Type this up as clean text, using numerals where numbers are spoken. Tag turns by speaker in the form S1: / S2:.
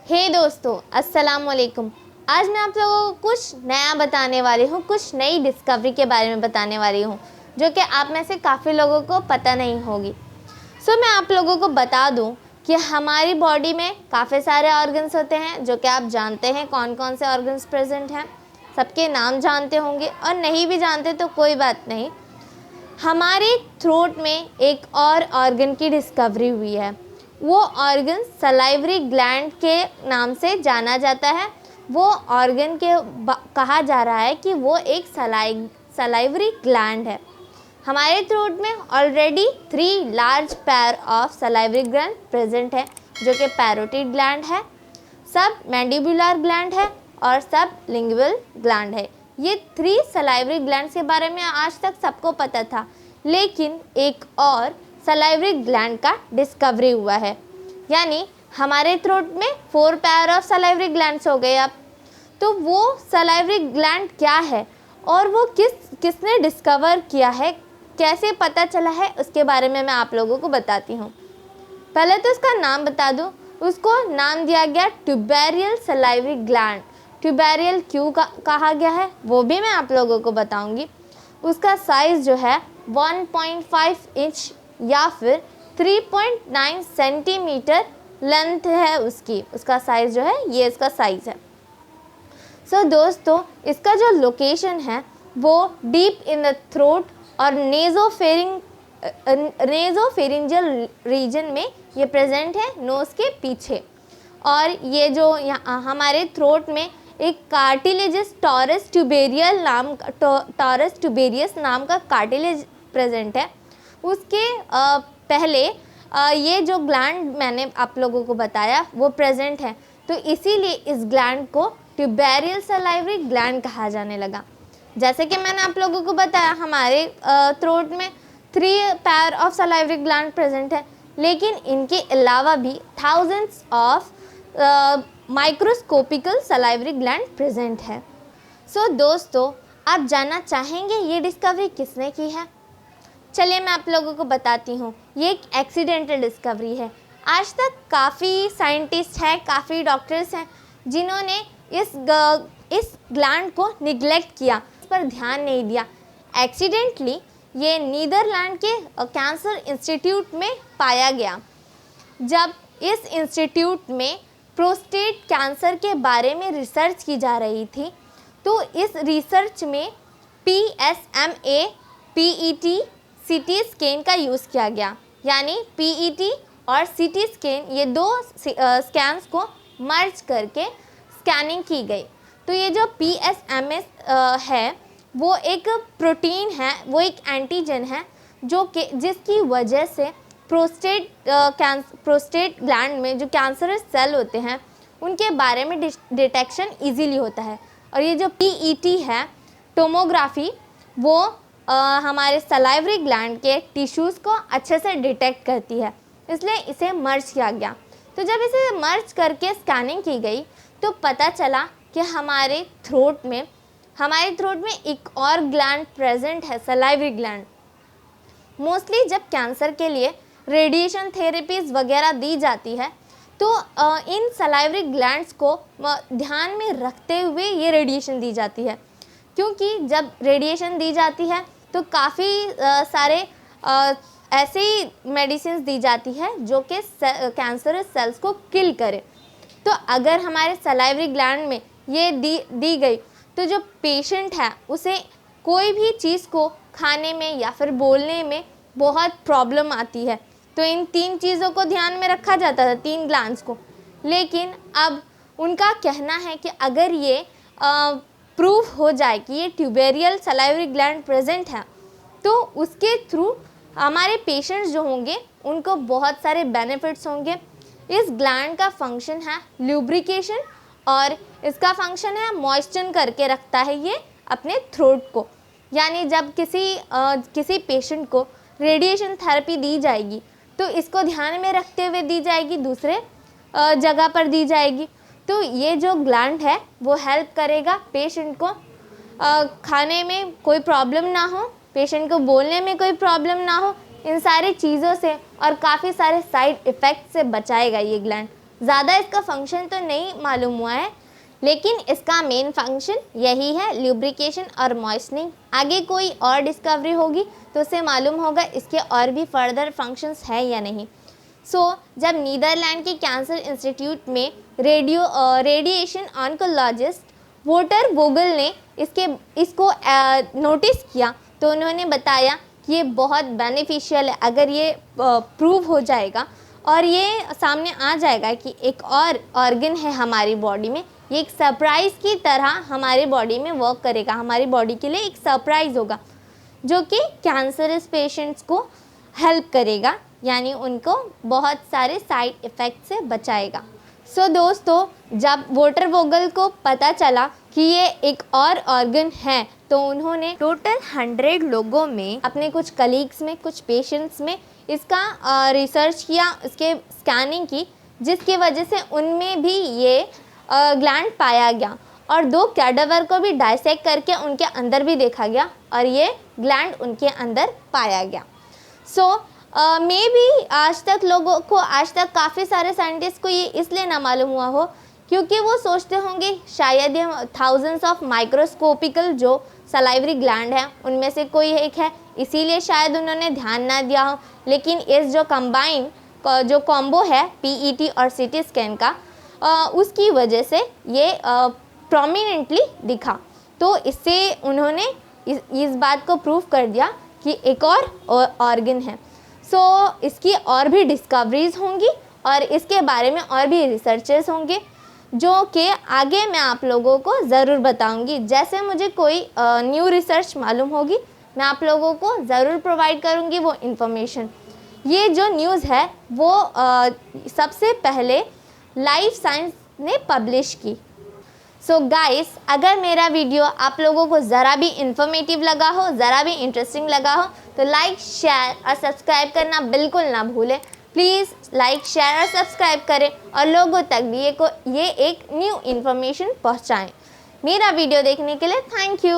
S1: हे दोस्तों, अस्सलाम वालेकुम। आज मैं आप लोगों को कुछ नया बताने वाली हूँ, कुछ नई डिस्कवरी के बारे में बताने वाली हूँ जो कि आप में से काफ़ी लोगों को पता नहीं होगी। मैं आप लोगों को बता दूँ कि हमारी बॉडी में काफ़ी सारे ऑर्गन्स होते हैं जो कि आप जानते हैं कौन कौन से ऑर्गन्स प्रेजेंट हैं। सबके नाम जानते होंगे और नहीं भी जानते तो कोई बात नहीं। हमारे थ्रोट में एक और ऑर्गन की डिस्कवरी हुई है। वो ऑर्गन सलाइवरी ग्लैंड के नाम से जाना जाता है। वो ऑर्गन के कहा जा रहा है कि वो एक सलाइवरी ग्लैंड है। हमारे थ्रोट में already 3 large pair of salivary gland present है जो कि पैरोटिड ग्लैंड है, सब मैंडिबुलर ग्लैंड है और सब लिंगुअल ग्लैंड है। ये 3 सलाइवरी ग्लैंड्स के बारे में आज तक सबको पता था, लेकिन एक और सलाइवरी ग्लैंड का डिस्कवरी हुआ है। यानी हमारे थ्रोट में 4 पेयर ऑफ सलाइवरी ग्लैंड्स हो गए अब। तो वो सलाइवरी ग्लैंड क्या है और वो किसने डिस्कवर किया है, कैसे पता चला है, उसके बारे में मैं आप लोगों को बताती हूँ। पहले तो उसका नाम बता दूँ। उसको नाम दिया गया ट्यूबेरियल सलाइवरी ग्लैंड। ट्यूबेरियल क्यों कहा गया है वो भी मैं आप लोगों को बताऊंगी। उसका साइज़ जो है 1.5 इंच या फिर 3.9 सेंटीमीटर लेंथ है उसका साइज़ जो है, ये इसका साइज़ है। दोस्तों, इसका जो लोकेशन है वो डीप इन द थ्रोट और नेज़ोफेरिंजियल रीजन में ये प्रेजेंट है, नोज़ के पीछे। और ये जो हमारे थ्रोट में एक कार्टिलेजस टॉरस ट्यूबेरियस नाम का कार्टिलेज प्रेजेंट है। उसके पहले ये जो ग्लैंड मैंने आप लोगों को बताया वो प्रेजेंट है, तो इसीलिए इस ग्लैंड को ट्यूबेरियल सलाइवरी ग्लैंड कहा जाने लगा। जैसे कि मैंने आप लोगों को बताया हमारे थ्रोट में 3 pair of salivary gland present है, लेकिन इनके अलावा भी thousands of microscopical salivary gland present है। दोस्तों, आप जानना चाहेंगे ये डिस्कवरी किसने की है? चलिए मैं आप लोगों को बताती हूँ। ये एक एक्सीडेंटल डिस्कवरी है। आज तक काफ़ी साइंटिस्ट हैं, काफ़ी डॉक्टर्स हैं जिन्होंने इस ग्लैंड को निगलेक्ट किया, इस पर ध्यान नहीं दिया। एक्सीडेंटली ये नीदरलैंड के कैंसर इंस्टीट्यूट में पाया गया। जब इस इंस्टीट्यूट में प्रोस्टेट कैंसर के बारे में रिसर्च की जा रही थी, तो इस रिसर्च में PSMA, PET, CT स्कैन का यूज़ किया गया। यानी PET और CT स्कैन, ये 2 स्कैन्स को मर्ज करके स्कैनिंग की गई। तो ये जो PSMA है वो एक प्रोटीन है, वो एक एंटीजन है जिसकी वजह से प्रोस्टेट ग्लैंड में जो कैंसरस सेल होते हैं उनके बारे में डिटेक्शन इजीली होता है। और ये जो PET है, टोमोग्राफी, वो हमारे सलाइवरी ग्लैंड के टिश्यूज़ को अच्छे से डिटेक्ट करती है, इसलिए इसे मर्ज किया गया। तो जब इसे मर्ज करके स्कैनिंग की गई तो पता चला कि हमारे थ्रोट में एक और ग्लैंड प्रेजेंट है, सलाइवरी ग्लैंड। मोस्टली जब कैंसर के लिए रेडिएशन थेरेपीज़ वगैरह दी जाती है तो इन सलाइवरी ग्लैंड्स को ध्यान में रखते हुए ये रेडिएशन दी जाती है, क्योंकि जब रेडिएशन दी जाती है तो काफ़ी सारे ऐसे मेडिसिन दी जाती है जो कि कैंसरस सेल्स को किल करे। तो अगर हमारे सलाइवरी ग्लैंड में ये दी गई तो जो पेशेंट है उसे कोई भी चीज़ को खाने में या फिर बोलने में बहुत प्रॉब्लम आती है। तो इन 3 चीज़ों को ध्यान में रखा जाता था, 3 ग्लैंड्स को। लेकिन अब उनका कहना है कि अगर ये प्रूव हो जाए कि ये ट्यूबेरियल सलाइवरी ग्लैंड प्रेजेंट है तो उसके थ्रू हमारे पेशेंट्स जो होंगे उनको बहुत सारे बेनिफिट्स होंगे। इस ग्लैंड का फंक्शन है ल्यूब्रिकेशन और इसका फंक्शन है मॉइस्चर करके रखता है ये अपने थ्रोट को। यानी जब किसी पेशेंट को रेडिएशन थेरेपी दी जाएगी तो इसको ध्यान में रखते हुए दी जाएगी, दूसरे जगह पर दी जाएगी। तो ये जो ग्लैंड है वो हेल्प करेगा पेशेंट को खाने में कोई प्रॉब्लम ना हो, पेशेंट को बोलने में कोई प्रॉब्लम ना हो, इन सारी चीज़ों से और काफ़ी सारे साइड इफ़ेक्ट से बचाएगा ये ग्लैंड। ज़्यादा इसका फंक्शन तो नहीं मालूम हुआ है, लेकिन इसका मेन फंक्शन यही है, ल्यूब्रिकेशन और मॉइस्टनिंग। आगे कोई और डिस्कवरी होगी तो उसे मालूम होगा इसके और भी फर्दर फंक्शंस है या नहीं। जब नीदरलैंड के कैंसर इंस्टीट्यूट में रेडिएशन ऑन्कोलॉजिस्ट वोल्टर वोगल ने इसको नोटिस किया तो उन्होंने बताया कि ये बहुत बेनिफिशियल है। अगर ये प्रूव हो जाएगा और ये सामने आ जाएगा कि एक और ऑर्गन है हमारी बॉडी में, ये एक सरप्राइज़ की तरह हमारी बॉडी में वर्क करेगा, हमारी बॉडी के लिए एक सरप्राइज़ होगा जो कि कैंसरस पेशेंट्स को हेल्प करेगा, यानी उनको बहुत सारे साइड इफ़ेक्ट से बचाएगा। दोस्तों, जब वोल्टर वोगल को पता चला कि ये एक और ऑर्गन है तो उन्होंने टोटल 100 लोगों में, अपने कुछ कलीग्स में, कुछ पेशेंट्स में इसका रिसर्च किया, इसके स्कैनिंग की, जिसकी वजह से उनमें भी ये ग्लैंड पाया गया और 2 कैडावर को भी डाइसेक्ट करके उनके अंदर भी देखा गया और ये ग्लैंड उनके अंदर पाया गया। मे बी आज तक काफ़ी सारे साइंटिस्ट को ये इसलिए ना मालूम हुआ हो क्योंकि वो सोचते होंगे शायद ये थाउजेंड्स ऑफ माइक्रोस्कोपिकल जो सलाइवरी ग्लैंड है उनमें से कोई एक है, इसीलिए शायद उन्होंने ध्यान ना दिया हो। लेकिन इस जो कॉम्बो है PET और CT स्कैन का, उसकी वजह से ये प्रोमिनेंटली दिखा, तो इससे उन्होंने इस बात को प्रूव कर दिया कि एक और ऑर्गन है। इसकी और भी डिस्कवरीज होंगी और इसके बारे में और भी रिसर्चेस होंगे जो कि आगे मैं आप लोगों को ज़रूर बताऊंगी। जैसे मुझे कोई न्यू रिसर्च मालूम होगी मैं आप लोगों को ज़रूर प्रोवाइड करूंगी वो इन्फॉर्मेशन। ये जो न्यूज़ है वो सबसे पहले लाइफ साइंस ने पब्लिश की। गाइस, अगर मेरा वीडियो आप लोगों को ज़रा भी इंफॉर्मेटिव लगा हो, ज़रा भी इंटरेस्टिंग लगा हो तो लाइक, शेयर और सब्सक्राइब करना बिल्कुल ना भूलें। प्लीज़ लाइक, शेयर और सब्सक्राइब करें और लोगों तक भी ये एक न्यू इन्फॉर्मेशन पहुंचाएं। मेरा वीडियो देखने के लिए थैंक यू।